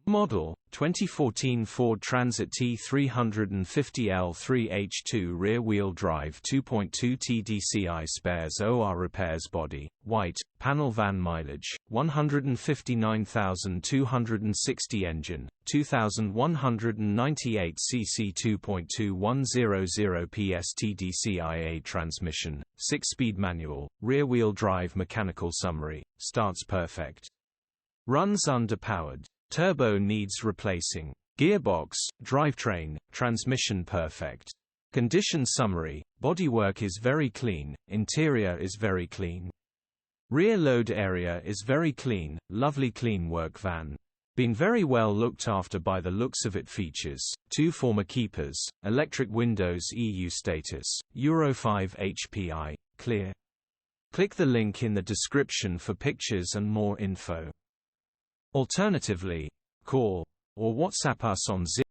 Model: 2014 Ford Transit T350L3H2 rear-wheel drive 2.2 TDCi spares OR repairs body, white, panel van mileage, 159,260 engine, 2,198 cc 2.2 100ps TDCI-A transmission, 6-speed manual, rear-wheel drive mechanical summary, starts perfect. Runs underpowered. Turbo needs replacing. Gearbox, drivetrain, transmission perfect. Condition summary: bodywork is very clean, interior is very clean. Rear load area is very clean, lovely clean work van. Been very well looked after by the looks of it. Features: 2 former keepers, electric windows, EU status, Euro 5 HPI, clear. Click the link in the description for pictures and more info. Alternatively, call or WhatsApp us on